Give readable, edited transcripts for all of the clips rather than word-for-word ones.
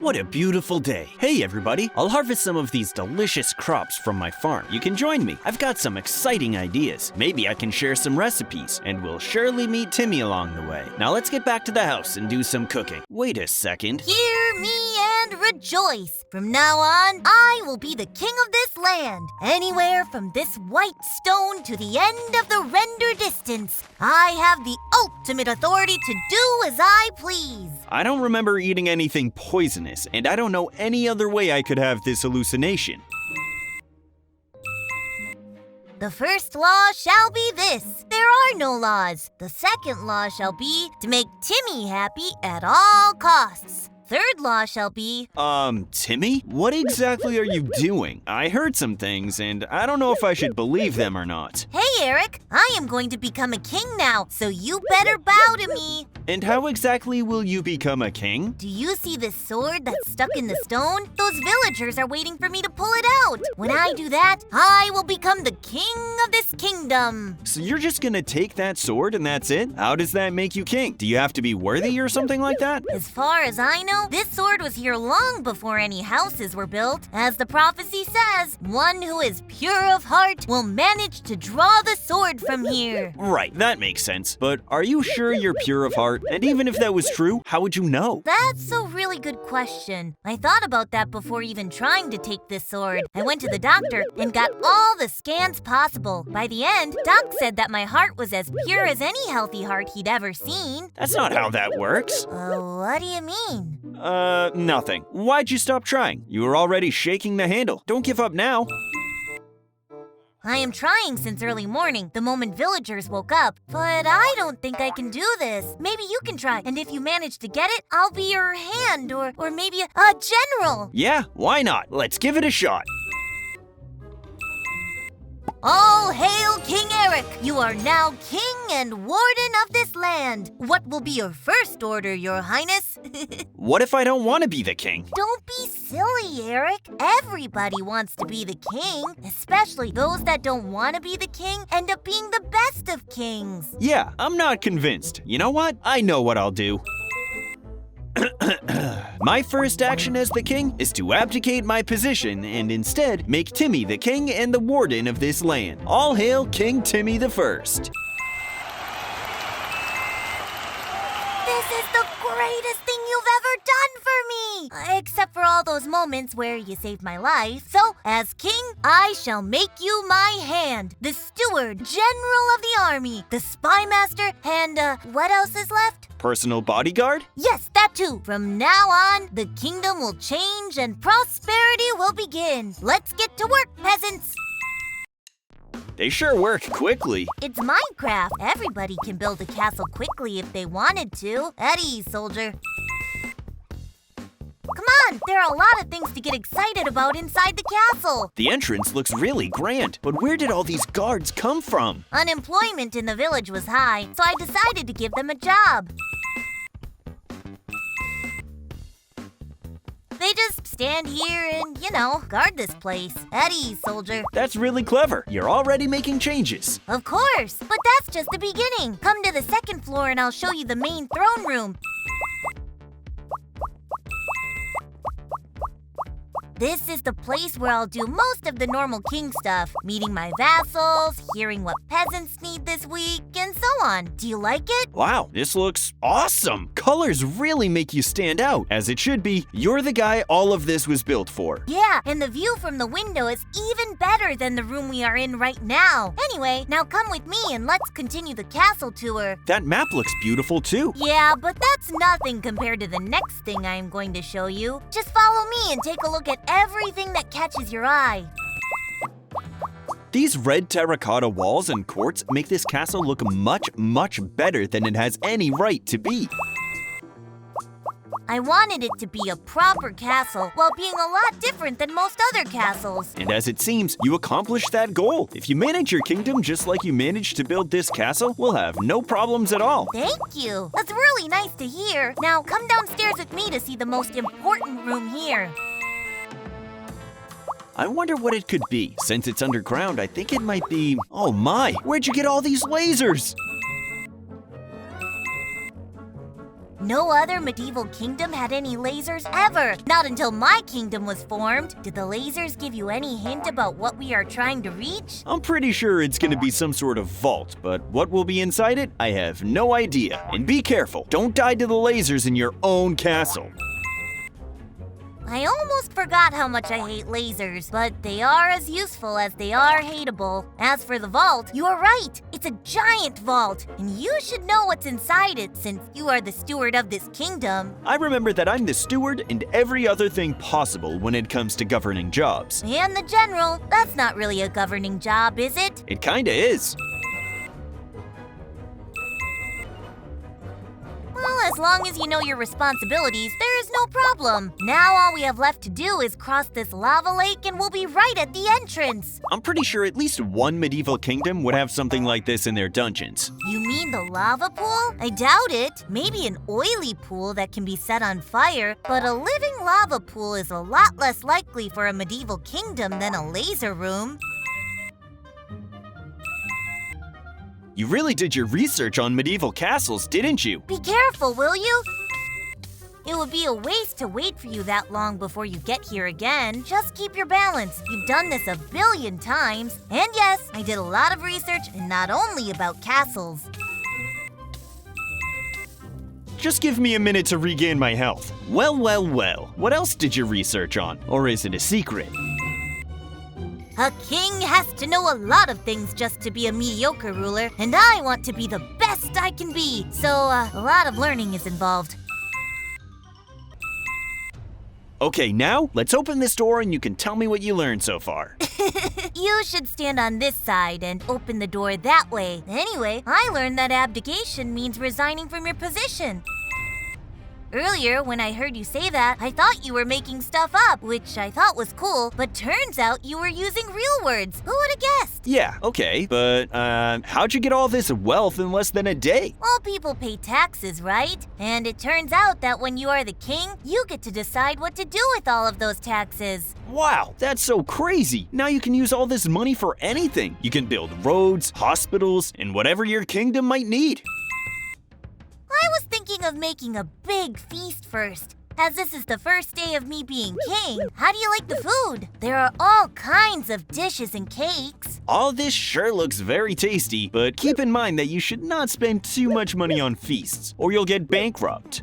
What a beautiful day. Hey everybody, I'll harvest some of these delicious crops from my farm. You can join me. I've got some exciting ideas. Maybe I can share some recipes, and we'll surely meet Timmy along the way. Now let's get back to the house and do some cooking. Wait a second. Hear me and rejoice. From now on, I will be the king of this land. Anywhere from this white stone to the end of the render distance, I have the ultimate authority to do as I please. I don't remember eating anything poisonous, and I don't know any other way I could have this hallucination. The first law shall be this: there are no laws. The second law shall be to make Timmy happy at all costs. Third law shall be... Timmy? What exactly are you doing? I heard some things, and I don't know if I should believe them or not. Hey, Eric, I am going to become a king now, so you better bow to me. And how exactly will you become a king? Do you see this sword that's stuck in the stone? Those villagers are waiting for me to pull it out. When I do that, I will become the king of this kingdom. So you're just gonna take that sword and that's it? How does that make you king? Do you have to be worthy or something like that? As far as I know, this sword was here long before any houses were built. As the prophecy says, one who is pure of heart will manage to draw the sword from here. Right, that makes sense. But are you sure you're pure of heart? And even if that was true, how would you know? That's a really good question. I thought about that before even trying to take this sword. I went to the doctor and got all the scans possible. By the end, Doc said that my heart was as pure as any healthy heart he'd ever seen. That's not how that works. What do you mean? Nothing. Why'd you stop trying? You were already shaking the handle. Don't give up now. I am trying since early morning, the moment villagers woke up. But I don't think I can do this. Maybe you can try, and if you manage to get it, I'll be your hand, or maybe a general. Yeah, why not? Let's give it a shot. All hail King Eric! You are now king and warden of this land. What will be your first order, your highness? What if I don't want to be the king? Don't be silly, Eric. Everybody wants to be the king, especially those that don't want to be the king end up being the best of kings. Yeah, I'm not convinced. You know what? I know what I'll do. My first action as the king is to abdicate my position and instead make Timmy the king and the warden of this land. All hail King Timmy the First. This is the greatest thing you've ever done for me! Except for all those moments where you saved my life. So, as king, I shall make you my hand, the steward, general of the army, the spy master, and, what else is left? Personal bodyguard? Yes, that too. From now on, the kingdom will change and prosperity will begin. Let's get to work, peasants! They sure work quickly. It's Minecraft. Everybody can build a castle quickly if they wanted to. At ease, soldier. Come on, there are a lot of things to get excited about inside the castle. The entrance looks really grand, but where did all these guards come from? Unemployment in the village was high, so I decided to give them a job. They just stand here and, guard this place. At ease, soldier. That's really clever. You're already making changes. Of course, but that's just the beginning. Come to the second floor and I'll show you the main throne room. This is the place where I'll do most of the normal king stuff, meeting my vassals, hearing what peasants need this week, and so on. Do you like it? Wow, this looks awesome. Colors really make you stand out, as it should be. You're the guy all of this was built for. Yeah, and the view from the window is even better than the room we are in right now. Anyway, now come with me and let's continue the castle tour. That map looks beautiful too. Yeah, but that's nothing compared to the next thing I am going to show you. Just follow me and take a look at everything that catches your eye. These red terracotta walls and courts make this castle look much, much better than it has any right to be. I wanted it to be a proper castle while being a lot different than most other castles. And as it seems, you accomplished that goal. If you manage your kingdom just like you managed to build this castle, we'll have no problems at all. Thank you. That's really nice to hear. Now come downstairs with me to see the most important room here. I wonder what it could be. Since it's underground, I think it might be... Oh my, where'd you get all these lasers? No other medieval kingdom had any lasers ever. Not until my kingdom was formed. Did the lasers give you any hint about what we are trying to reach? I'm pretty sure it's gonna be some sort of vault, but what will be inside it, I have no idea. And be careful, don't die to the lasers in your own castle. I almost forgot how much I hate lasers, but they are as useful as they are hateable. As for the vault, you are right. It's a giant vault, and you should know what's inside it since you are the steward of this kingdom. I remember that I'm the steward and every other thing possible when it comes to governing jobs. And the general, that's not really a governing job, is it? It kinda is. Well, as long as you know your responsibilities, there is no problem. Now all we have left to do is cross this lava lake and we'll be right at the entrance. I'm pretty sure at least one medieval kingdom would have something like this in their dungeons. You mean the lava pool? I doubt it. Maybe an oily pool that can be set on fire, but a living lava pool is a lot less likely for a medieval kingdom than a laser room. You really did your research on medieval castles, didn't you? Be careful, will you? It would be a waste to wait for you that long before you get here again. Just keep your balance. You've done this a billion times. And yes, I did a lot of research and not only about castles. Just give me a minute to regain my health. Well, what else did you research on? Or is it a secret? A king has to know a lot of things just to be a mediocre ruler, and I want to be the best I can be, so a lot of learning is involved. Okay, now let's open this door and you can tell me what you learned so far. You should stand on this side and open the door that way. Anyway, I learned that abdication means resigning from your position. Earlier, when I heard you say that, I thought you were making stuff up, which I thought was cool, but turns out you were using real words. Who would have guessed? Yeah, okay, but how'd you get all this wealth in less than a day? All people pay taxes, right? And it turns out that when you are the king, you get to decide what to do with all of those taxes. Wow, that's so crazy. Now you can use all this money for anything. You can build roads, hospitals, and whatever your kingdom might need. I was thinking of making a big feast first. As this is the first day of me being king, how do you like the food? There are all kinds of dishes and cakes. All this sure looks very tasty, but keep in mind that you should not spend too much money on feasts, or you'll get bankrupt.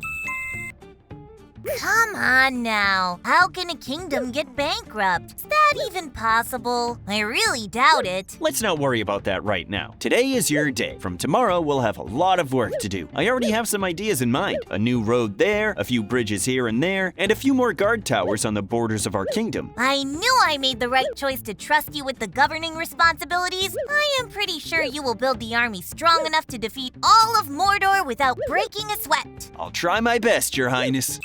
Come on now. How can a kingdom get bankrupt? Is that even possible? I really doubt it. Let's not worry about that right now. Today is your day. From tomorrow, we'll have a lot of work to do. I already have some ideas in mind. A new road there, a few bridges here and there, and a few more guard towers on the borders of our kingdom. I knew I made the right choice to trust you with the governing responsibilities. I am pretty sure you will build the army strong enough to defeat all of Mordor without breaking a sweat. I'll try my best, Your Highness.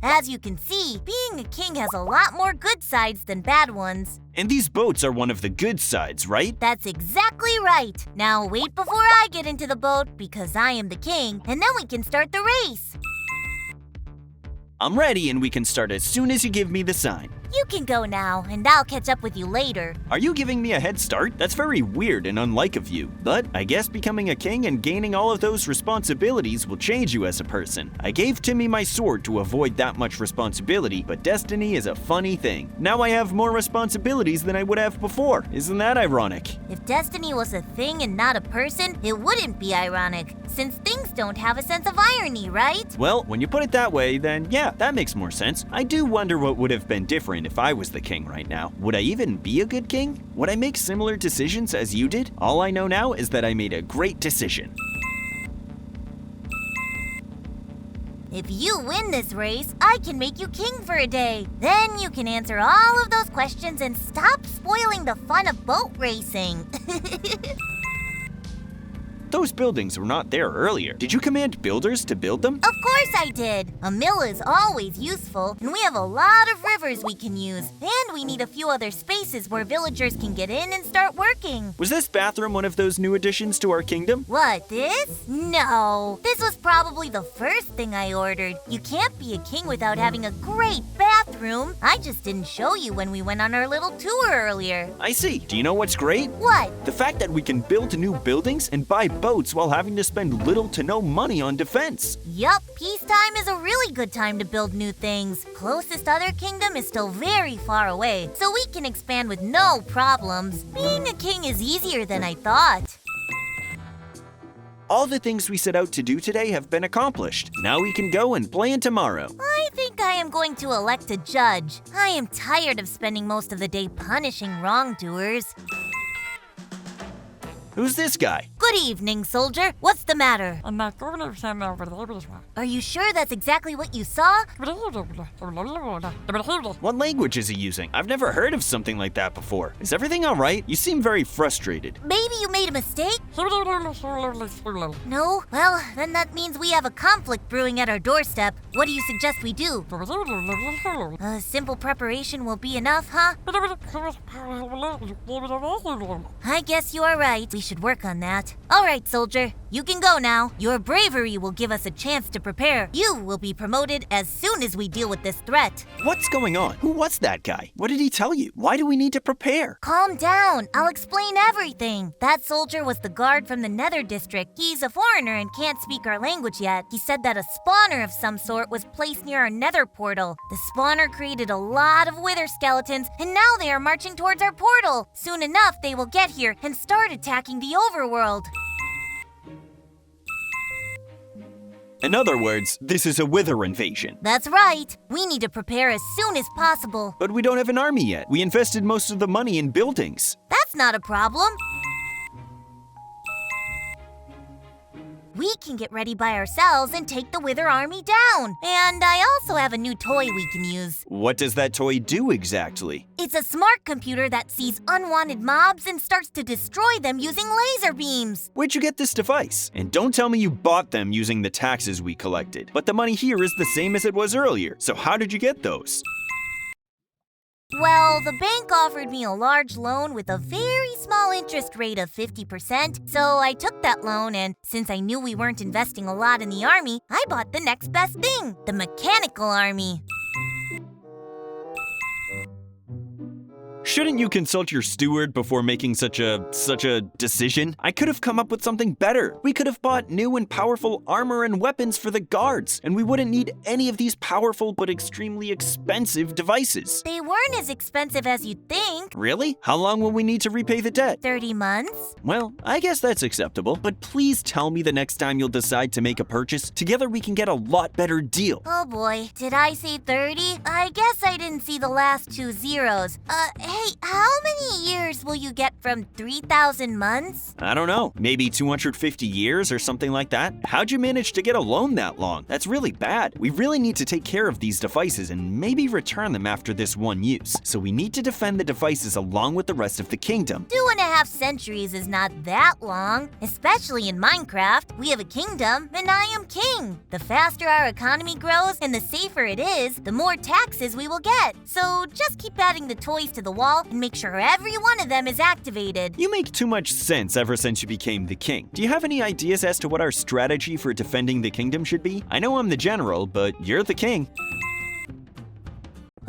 As you can see, being a king has a lot more good sides than bad ones. And these boats are one of the good sides, right? That's exactly right. Now wait before I get into the boat because I am the king, and then we can start the race. I'm ready and we can start as soon as you give me the sign. You can go now, and I'll catch up with you later. Are you giving me a head start? That's very weird and unlike of you. But I guess becoming a king and gaining all of those responsibilities will change you as a person. I gave Timmy my sword to avoid that much responsibility, but destiny is a funny thing. Now I have more responsibilities than I would have before. Isn't that ironic? If destiny was a thing and not a person, it wouldn't be ironic, since things don't have a sense of irony, right? Well, when you put it that way, then yeah, that makes more sense. I do wonder what would have been different if I was the king right now. Would I even be a good king? Would I make similar decisions as you did? All I know now is that I made a great decision. If you win this race, I can make you king for a day. Then you can answer all of those questions and stop spoiling the fun of boat racing. Those buildings were not there earlier. Did you command builders to build them? Of course I did. A mill is always useful, and we have a lot of rivers we can use. And we need a few other spaces where villagers can get in and start working. Was this bathroom one of those new additions to our kingdom? What, this? No. This was probably the first thing I ordered. You can't be a king without having a great bathroom. I just didn't show you when we went on our little tour earlier. I see. Do you know what's great? What? The fact that we can build new buildings and buy boats while having to spend little to no money on defense. Yup, peacetime is a really good time to build new things. Closest other kingdom is still very far away, so we can expand with no problems. Being a king is easier than I thought. All the things we set out to do today have been accomplished. Now we can go and plan tomorrow. I think I am going to elect a judge. I am tired of spending most of the day punishing wrongdoers. Who's this guy? Good evening, soldier. What's the matter? Are you sure that's exactly what you saw? What language is he using? I've never heard of something like that before. Is everything all right? You seem very frustrated. Maybe you made a mistake? No? Well, then that means we have a conflict brewing at our doorstep. What do you suggest we do? A simple preparation will be enough, huh? I guess you are right. We should work on that. All right, soldier. You can go now. Your bravery will give us a chance to prepare. You will be promoted as soon as we deal with this threat. What's going on? Who was that guy? What did he tell you? Why do we need to prepare? Calm down. I'll explain everything. That soldier was the guard from the Nether District. He's a foreigner and can't speak our language yet. He said that a spawner of some sort was placed near our Nether portal. The spawner created a lot of wither skeletons, and now they are marching towards our portal. Soon enough, they will get here and start attacking the overworld. In other words, this is a wither invasion. That's right. We need to prepare as soon as possible. But we don't have an army yet. We invested most of the money in buildings. That's not a problem. We can get ready by ourselves and take the Wither army down. And I also have a new toy we can use. What does that toy do exactly? It's a smart computer that sees unwanted mobs and starts to destroy them using laser beams. Where'd you get this device? And don't tell me you bought them using the taxes we collected. But the money here is the same as it was earlier. So how did you get those? Well, the bank offered me a large loan with a very small interest rate of 50%, so I took that loan, and since I knew we weren't investing a lot in the army, I bought the next best thing, the mechanical army. Shouldn't you consult your steward before making such a decision? I could have come up with something better. We could have bought new and powerful armor and weapons for the guards, and we wouldn't need any of these powerful but extremely expensive devices. They weren't as expensive as you'd think. Really? How long will we need to repay the debt? 30 months? Well, I guess that's acceptable, but please tell me the next time you'll decide to make a purchase. Together we can get a lot better deal. Oh boy, did I say 30? I guess I didn't see the last two zeros. Hey, how many years will you get from 3,000 months? I don't know, maybe 250 years or something like that? How'd you manage to get a loan that long? That's really bad. We really need to take care of these devices and maybe return them after this one use. So we need to defend the devices along with the rest of the kingdom. 2.5 centuries is not that long, especially in Minecraft. We have a kingdom, and I am king. The faster our economy grows and the safer it is, the more taxes we will get. So just keep adding the toys to the wall and make sure every one of them is activated. You make too much sense ever since you became the king. Do you have any ideas as to what our strategy for defending the kingdom should be? I know I'm the general, but you're the king.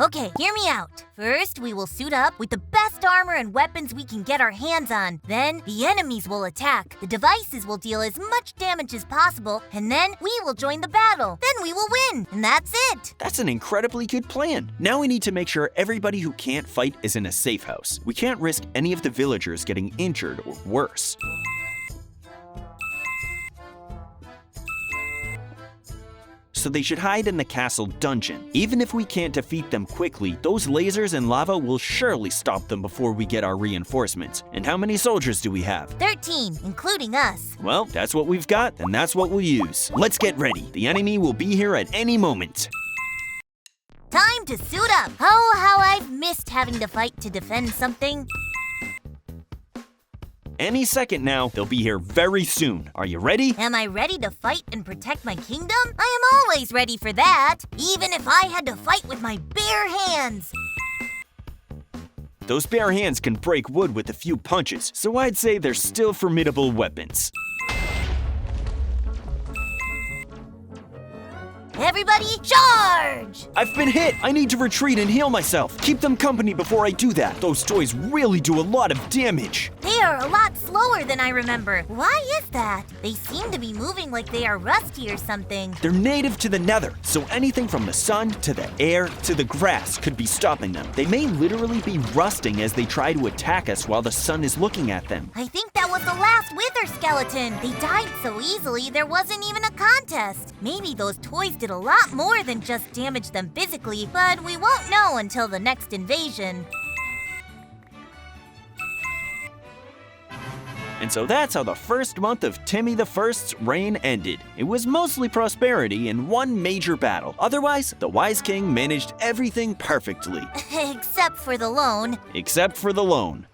Okay, hear me out. First, we will suit up with the best armor and weapons we can get our hands on. Then, the enemies will attack. The devices will deal as much damage as possible, and then we will join the battle. Then we will win, and that's it. That's an incredibly good plan. Now we need to make sure everybody who can't fight is in a safe house. We can't risk any of the villagers getting injured or worse. So they should hide in the castle dungeon. Even if we can't defeat them quickly, those lasers and lava will surely stop them before we get our reinforcements. And how many soldiers do we have? 13, including us. Well, that's what we've got, and that's what we'll use. Let's get ready. The enemy will be here at any moment. Time to suit up. Oh, how I've missed having to fight to defend something. Any second now, they'll be here very soon. Are you ready? Am I ready to fight and protect my kingdom? I am always ready for that, even if I had to fight with my bare hands. Those bare hands can break wood with a few punches, so I'd say they're still formidable weapons. Everybody, charge! I've been hit! I need to retreat and heal myself. Keep them company before I do that. Those toys really do a lot of damage. They are a lot slower than I remember. Why is that? They seem to be moving like they are rusty or something. They're native to the nether, so anything from the sun to the air to the grass could be stopping them. They may literally be rusting as they try to attack us while the sun is looking at them. I think that was the last wither skeleton. They died so easily there wasn't even a contest. Maybe those toys did a lot more than just damage them physically, but we won't know until the next invasion. And so that's how the first month of Timmy the First's reign ended. It was mostly prosperity and one major battle. Otherwise, the Wise King managed everything perfectly. Except for the loan. Except for the loan.